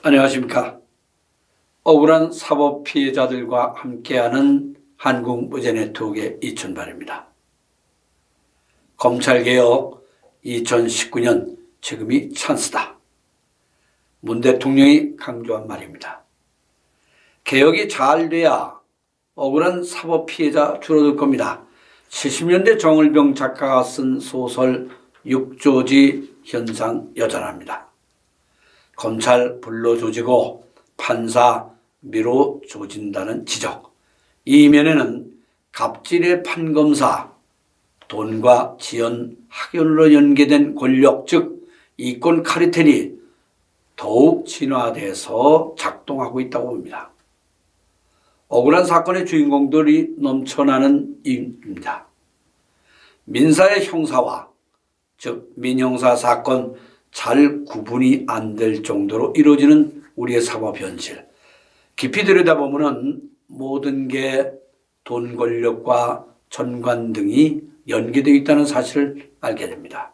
안녕하십니까. 억울한 사법 피해자들과 함께하는 한국무죄네트워크의 이춘발입니다. 검찰개혁 2019년 지금이 찬스다. 문 대통령이 강조한 말입니다. 개혁이 잘 돼야 억울한 사법 피해자 줄어들 겁니다. 70년대 정을병 작가가 쓴 소설 육조지 현상 여전합니다. 검찰 불러조지고 판사 미뤄조진다는 지적. 이 이면에는 갑질의 판검사, 돈과 지연, 학연으로 연계된 권력, 즉 이권 카르텔이 더욱 진화돼서 작동하고 있다고 봅니다. 억울한 사건의 주인공들이 넘쳐나는 이유입니다. 민사의 형사화, 즉 민형사 사건 잘 구분이 안 될 정도로 이루어지는 우리의 사법 현실. 깊이 들여다보면 모든 게 돈 권력과 전관 등이 연계되어 있다는 사실을 알게 됩니다.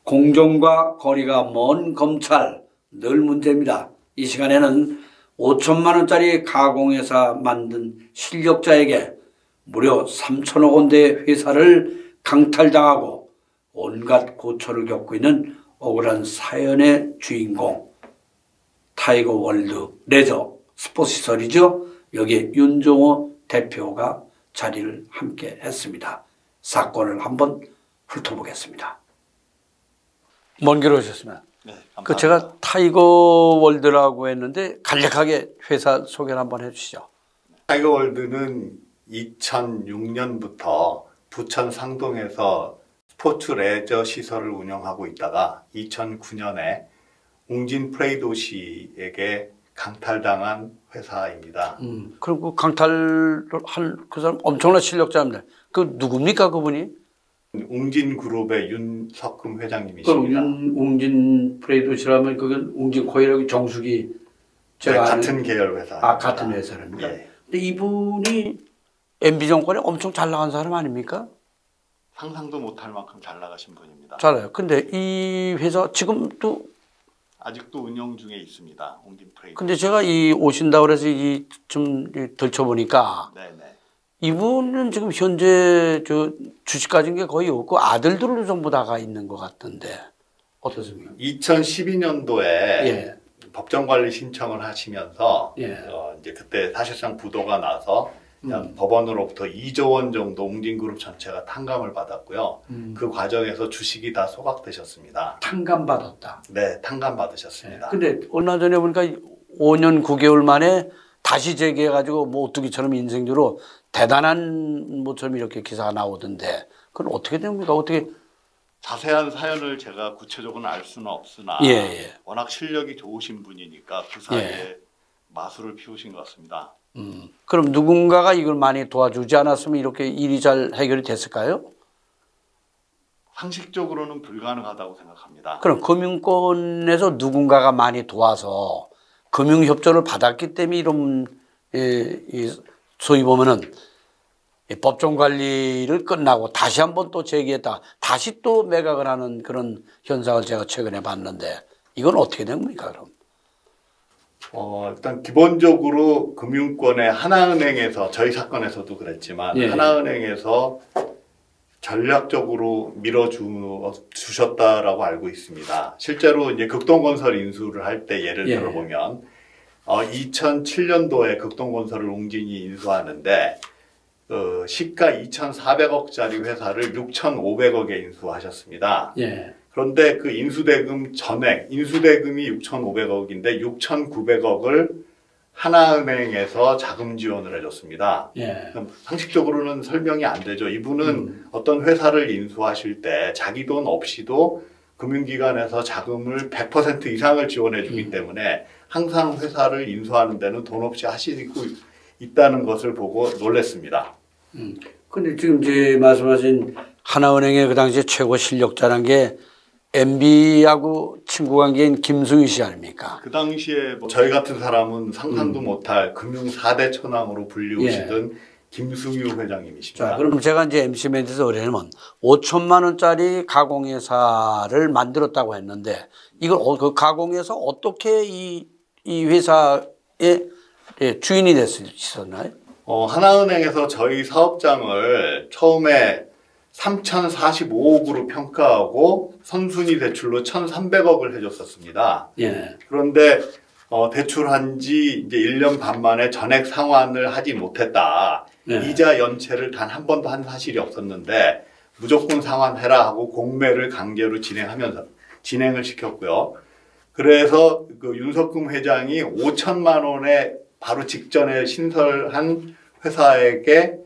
공정과 거리가 먼 검찰 늘 문제입니다. 이 시간에는 5천만 원짜리 가공회사 만든 실력자에게 무려 3천억 원대의 회사를 강탈당하고 온갖 고초를 겪고 있는 억울한 사연의 주인공, 타이거 월드 레저 스포츠시설이죠. 여기에 윤종호 대표가 자리를 함께 했습니다. 사건을 한번 훑어보겠습니다. 먼 길 오셨습니다. 네, 제가 타이거 월드라고 했는데 간략하게 회사 소개를 한번 해주시죠. 타이거 월드는 2006년부터 부천 상동에서 스포츠 레저 시설을 운영하고 있다가 2009년에 웅진 프레이도시에게 강탈당한 회사입니다. 그럼 그 강탈을 한 그 사람 엄청난 실력자입니다. 그 누굽니까 그분이? 웅진 그룹의 윤석금 회장님이십니다. 그럼 웅진 프레이도시라면 그건 웅진 코일하고 정수기 제가 네, 같은 계열 회사. 아 같은 회사입니다. 예. 근데 이분이 MB 정권에 엄청 잘 나간 사람 아닙니까? 상상도 못할 만큼 잘 나가신 분입니다. 잘해요. 근데 이 회사 지금도 아직도 운영 중에 있습니다. 웅진 프레이도. 근데 제가 이 오신다고 그래서 이 좀 들춰보니까 네네. 이분은 지금 현재 저 주식 가진 게 거의 없고 아들들로 전부 다가 있는 것 같던데 어떻습니까? 2012년도에 예. 법정관리 신청을 하시면서 예. 이제 그때 사실상 부도가 나서 법원으로부터 2조 원 정도 웅진그룹 전체가 탕감을 받았고요. 그 과정에서 주식이 다 소각되셨습니다. 탕감받았다. 네, 탕감받으셨습니다. 근데 얼마 전에 보니까 5년 9개월 만에 다시 재개해가지고 뭐 오뚜기처럼 인생주로 대단한 모처럼 이렇게 기사가 나오던데 그건 어떻게 됩니까? 어떻게? 자세한 사연을 제가 구체적으로는 알 수는 없으나 예. 워낙 실력이 좋으신 분이니까 그 사이에 마술을 피우신 것 같습니다. 그럼 누군가가 이걸 많이 도와주지 않았으면 이렇게 일이 잘 해결이 됐을까요? 상식적으로는 불가능하다고 생각합니다. 그럼 금융권에서 누군가가 많이 도와서 금융협조를 받았기 때문에 이런 소위 보면은 법정관리를 끝나고 다시 한번 또 재개했다. 다시 또 매각을 하는 그런 현상을 제가 최근에 봤는데 이건 어떻게 됩니까 그럼? 일단 기본적으로 금융권의 하나은행에서 저희 사건에서도 그랬지만 하나은행에서 전략적으로 밀어주셨다라고 알고 있습니다. 실제로 이제 극동건설 인수를 할 때 예를 들어보면 2007년도에 극동건설을 웅진이 인수하는데 시가 2,400억짜리 회사를 6,500억에 인수하셨습니다. 그런데 그 인수대금 전액, 인수대금이 6,500억인데 6,900억을 하나은행에서 자금 지원을 해줬습니다. 상식적으로는 설명이 안 되죠. 이분은 어떤 회사를 인수하실 때 자기 돈 없이도 금융기관에서 자금을 100% 이상을 지원해 주기 때문에 항상 회사를 인수하는 데는 돈 없이 하시고 있다는 것을 보고 놀랐습니다. 근데 지금 제 말씀하신 하나은행의 그 당시에 최고 실력자란 게 MB하고 친구 관계인 김승희 씨 아닙니까? 그 당시에 저희 같은 사람은 상상도 못할 금융 4대 천왕으로 불리우시던 김승유 회장님이십니다. 자, 그럼 제가 이제 MC맨에서 의뢰하면 5천만 원짜리 가공회사를 만들었다고 했는데 이걸 그 가공해서 어떻게 이 회사의 주인이 될 수 있었나요? 하나은행에서 저희 사업장을 처음에 3,045억으로 평가하고 선순위 대출로 1,300억을 해줬었습니다. 예. 그런데 대출한 지 이제 1년 반 만에 전액 상환을 하지 못했다. 예. 이자 연체를 단 한 번도 한 사실이 없었는데 무조건 상환해라 하고 공매를 강제로 진행을 시켰고요. 그래서 그 윤석금 회장이 5천만 원에 바로 직전에 신설한 회사에게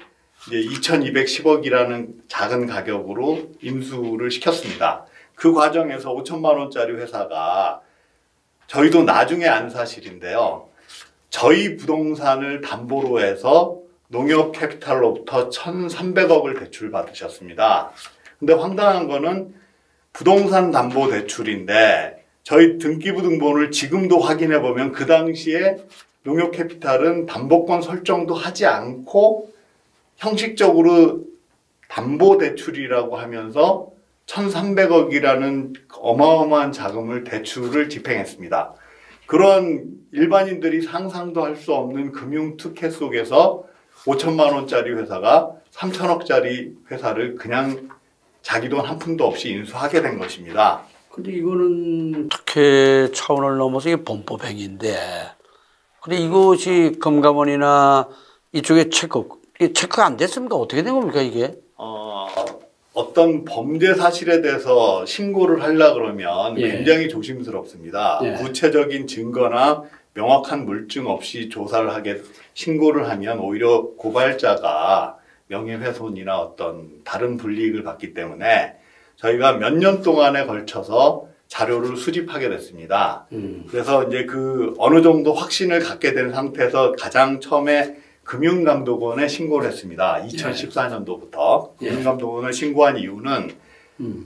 이제 2,210억이라는 작은 가격으로 인수를 시켰습니다. 그 과정에서 5천만 원짜리 회사가 저희도 나중에 안 사실인데요. 저희 부동산을 담보로 해서 농협 캐피탈로부터 1,300억을 대출 받으셨습니다. 근데 황당한 거는 부동산 담보 대출인데 저희 등기부등본을 지금도 확인해 보면 그 당시에 농협 캐피탈은 담보권 설정도 하지 않고 형식적으로 담보대출이라고 하면서 1,300억이라는 어마어마한 자금을 대출을 집행했습니다. 그런 일반인들이 상상도 할 수 없는 금융특혜 속에서 5천만 원짜리 회사가 3천억짜리 회사를 그냥 자기 돈 한 푼도 없이 인수하게 된 것입니다. 근데 이거는 특혜 차원을 넘어서 이게 범법행위인데 근데 이것이 금감원이나 이쪽에 체크가 안 됐습니까? 어떻게 된 겁니까, 이게? 어떤 범죄 사실에 대해서 신고를 하려 그러면 예. 굉장히 조심스럽습니다. 예. 구체적인 증거나 명확한 물증 없이 조사를 신고를 하면 오히려 고발자가 명예훼손이나 어떤 다른 불이익을 받기 때문에 저희가 몇 년 동안에 걸쳐서 자료를 수집하게 됐습니다. 그래서 이제 그 어느 정도 확신을 갖게 된 상태에서 가장 처음에 금융감독원에 신고를 했습니다. 2014년도부터 예. 금융감독원을 신고한 이유는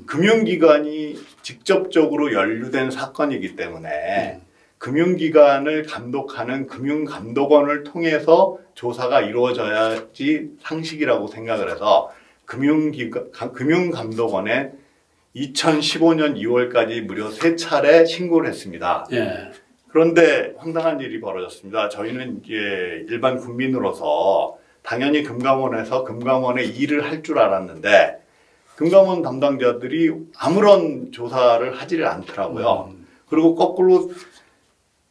금융기관이 직접적으로 연루된 사건이기 때문에 금융기관을 감독하는 금융감독원을 통해서 조사가 이루어져야지 상식이라고 생각을 해서 금융감독원에 2015년 2월까지 무려 3차례 신고를 했습니다. 예. 그런데 황당한 일이 벌어졌습니다. 저희는 이제 일반 국민으로서 당연히 금감원에서 금감원의 일을 할 줄 알았는데 금감원 담당자들이 아무런 조사를 하지를 않더라고요. 그리고 거꾸로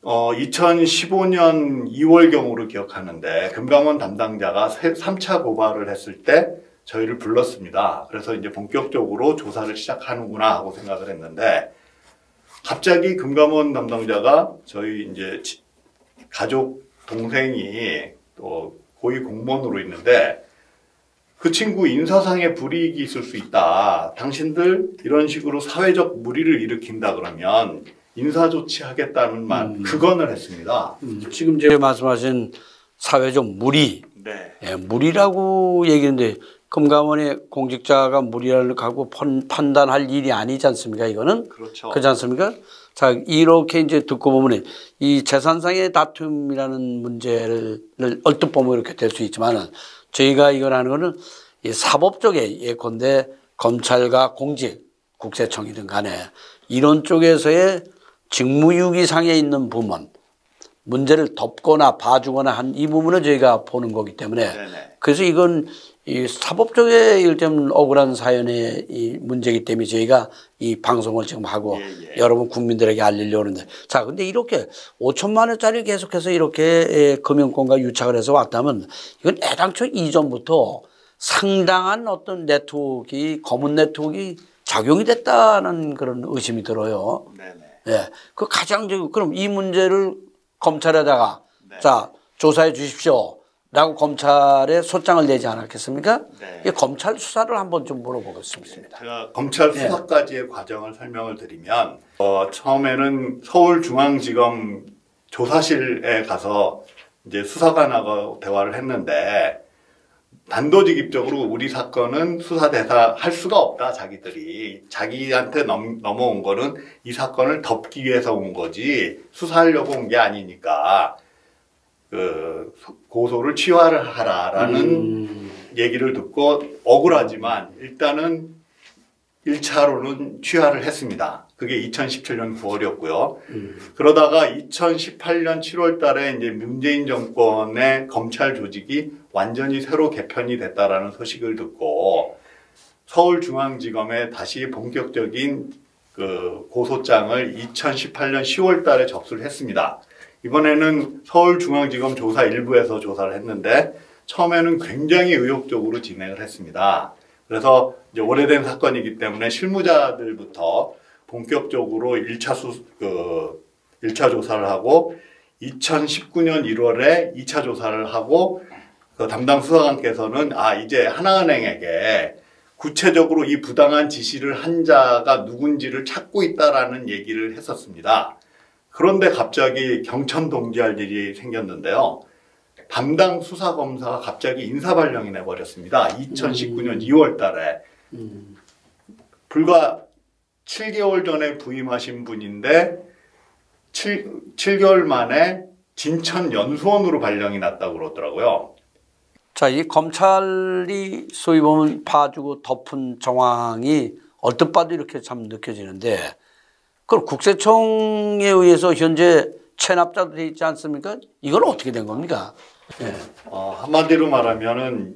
2015년 2월경으로 기억하는데 금감원 담당자가 3차 고발을 했을 때 저희를 불렀습니다. 그래서 이제 본격적으로 조사를 시작하는구나 하고 생각을 했는데 갑자기 금감원 담당자가 저희 이제 가족 동생이 또 고위 공무원으로 있는데 그 친구 인사상의 불이익이 있을 수 있다. 당신들 이런 식으로 사회적 물의를 일으킨다 그러면 인사조치하겠다는 극언을 했습니다. 지금 제가 말씀하신 사회적 물의, 네. 예, 물의라고 얘기했는데 금감원의 공직자가 물의를 하고 판단할 일이 아니지 않습니까? 이거는 그렇죠. 그렇지 않습니까? 자, 이렇게 이제 듣고 보면 이 재산상의 다툼이라는 문제를 얼뜻 보면 이렇게 될 수 있지만은 저희가 이걸 하는 거는 이 사법적에 예컨대 검찰과 공직, 국세청이든 간에 이런 쪽에서의 직무유기상에 있는 부분, 문제를 덮거나 봐주거나 한 이 부분을 저희가 보는 거기 때문에 네네. 그래서 이건 이 사법적에 일단 억울한 사연의 이 문제이기 때문에 저희가 이 방송을 지금 하고 여러분 국민들에게 알리려고 하는데 자, 근데 이렇게 5천만 원짜리 계속해서 이렇게 금융권과 유착을 해서 왔다면 이건 애당초 이전부터 상당한 어떤 네트워크가 검은 네트워크가 작용이 됐다는 그런 의심이 들어요. 네네. 예. 그 가장 그럼 이 문제를 검찰에다가 네. 자, 조사해 주십시오. 라고 검찰에 소장을 내지 않았겠습니까? 네. 이 검찰 수사를 한번 좀 물어보겠습니다. 제가 검찰 수사까지의 과정을 설명을 드리면 처음에는 서울중앙지검 조사실에 가서 이제 수사관하고 대화를 했는데 단도직입적으로 우리 사건은 수사 대사할 수가 없다. 자기한테 넘어온 거는 이 사건을 덮기 위해서 온 거지 수사하려고 온 게 아니니까 그 고소를 취하를 하라라는 얘기를 듣고 억울하지만 일단은 1차로는 취하를 했습니다. 그게 2017년 9월이었고요. 그러다가 2018년 7월 달에 이제 문재인 정권의 검찰 조직이 완전히 새로 개편이 됐다라는 소식을 듣고 서울중앙지검에 다시 본격적인 그 고소장을 2018년 10월 달에 접수를 했습니다. 이번에는 서울중앙지검 조사 일부에서 조사를 했는데 처음에는 굉장히 의욕적으로 진행을 했습니다. 그래서 이제 오래된 사건이기 때문에 실무자들부터 본격적으로 1차 조사를 하고 2019년 1월에 2차 조사를 하고 그 담당 수사관께서는 이제 하나은행에게 구체적으로 이 부당한 지시를 한 자가 누군지를 찾고 있다라는 얘기를 했었습니다. 그런데 갑자기 경천 동지할 일이 생겼는데요. 담당 수사검사가 갑자기 인사발령이 내버렸습니다. 2019년 2월 달에. 불과 7개월 전에 부임하신 분인데 7개월 만에 진천 연수원으로 발령이 났다고 그러더라고요. 자, 이 검찰이 소위 보면 봐주고 덮은 정황이 얼핏 봐도 이렇게 참 느껴지는데 그럼 국세청에 의해서 현재 체납자도 돼 있지 않습니까? 이건 어떻게 된 겁니까? 네. 한마디로 말하면은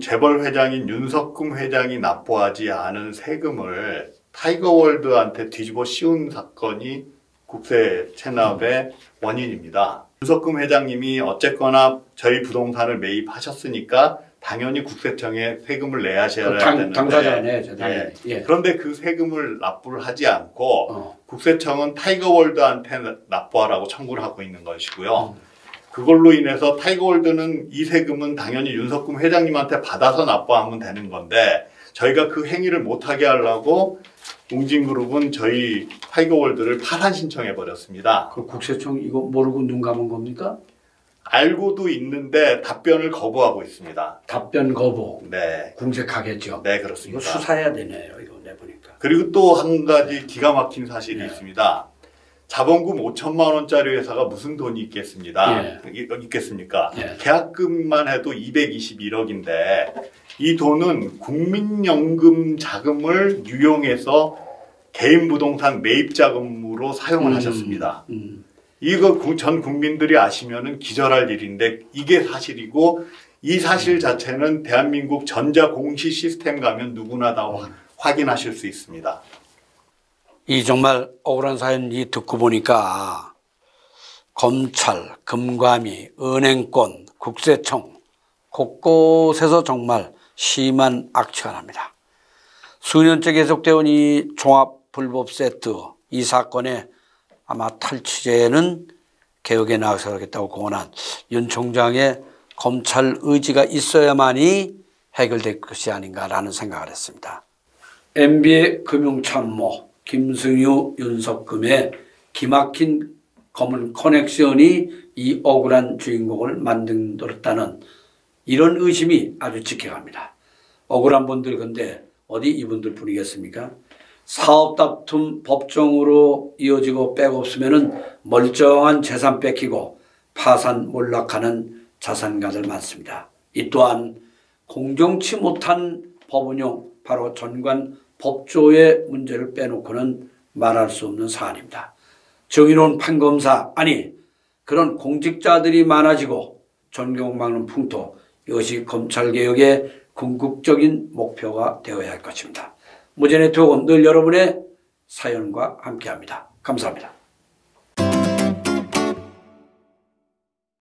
재벌 회장인 윤석금 회장이 납부하지 않은 세금을 타이거월드한테 뒤집어 씌운 사건이 국세 체납의 원인입니다. 윤석금 회장님이 어쨌거나 저희 부동산을 매입하셨으니까 당연히 국세청에 세금을 내야 하셔야 되는데 당사자네, 당연히. 예. 그런데 그 세금을 납부를 하지 않고 국세청은 타이거월드한테 납부하라고 청구를 하고 있는 것이고요. 그걸로 인해서 타이거월드는 이 세금은 당연히 윤석금 회장님한테 받아서 납부하면 되는 건데 저희가 그 행위를 못하게 하려고 웅진그룹은 저희 타이거월드를 파산 신청해 버렸습니다. 그 국세청 이거 모르고 눈 감은 겁니까? 알고도 있는데 답변을 거부하고 있습니다. 답변 거부. 네. 궁색하겠죠. 네, 그렇습니다. 이거 수사해야 되네요. 이거 내보니까. 그리고 또 한 가지 기가 막힌 사실이 있습니다. 자본금 5천만 원짜리 회사가 무슨 돈이 있겠습니다. 있겠습니까? 계약금만 해도 221억인데 이 돈은 국민연금 자금을 유용해서 개인 부동산 매입 자금으로 사용을 하셨습니다. 이거 전 국민들이 아시면은 기절할 일인데 이게 사실이고 이 사실 자체는 대한민국 전자공시 시스템 가면 누구나 다 확인하실 수 있습니다. 이 정말 억울한 사연 이 듣고 보니까 검찰, 금감위, 은행권, 국세청 곳곳에서 정말 심한 악취가 납니다. 수년째 계속되어 온 이 종합불법 세트 이 사건에 아마 탈취제는 개혁에 나서겠다고 공언한 윤 총장의 검찰 의지가 있어야만이 해결될 것이 아닌가라는 생각을 했습니다. MB의 금융참모 김승유, 윤석금의 기막힌 검은 커넥션이 이 억울한 주인공을 만들었다는 이런 의심이 아주 지켜갑니다. 억울한 분들 근데 어디 이분들 뿐이겠습니까? 사업 다툼 법정으로 이어지고 백없으면은 멀쩡한 재산 뺏기고 파산 몰락하는 자산가들 많습니다. 이 또한 공정치 못한 법운용 바로 전관 법조의 문제를 빼놓고는 말할 수 없는 사안입니다. 정의로운 판검사 아니 그런 공직자들이 많아지고 존경받는 풍토 이것이 검찰개혁의 궁극적인 목표가 되어야 할 것입니다. 무제네트워크는 늘 여러분의 사연과 함께합니다. 감사합니다.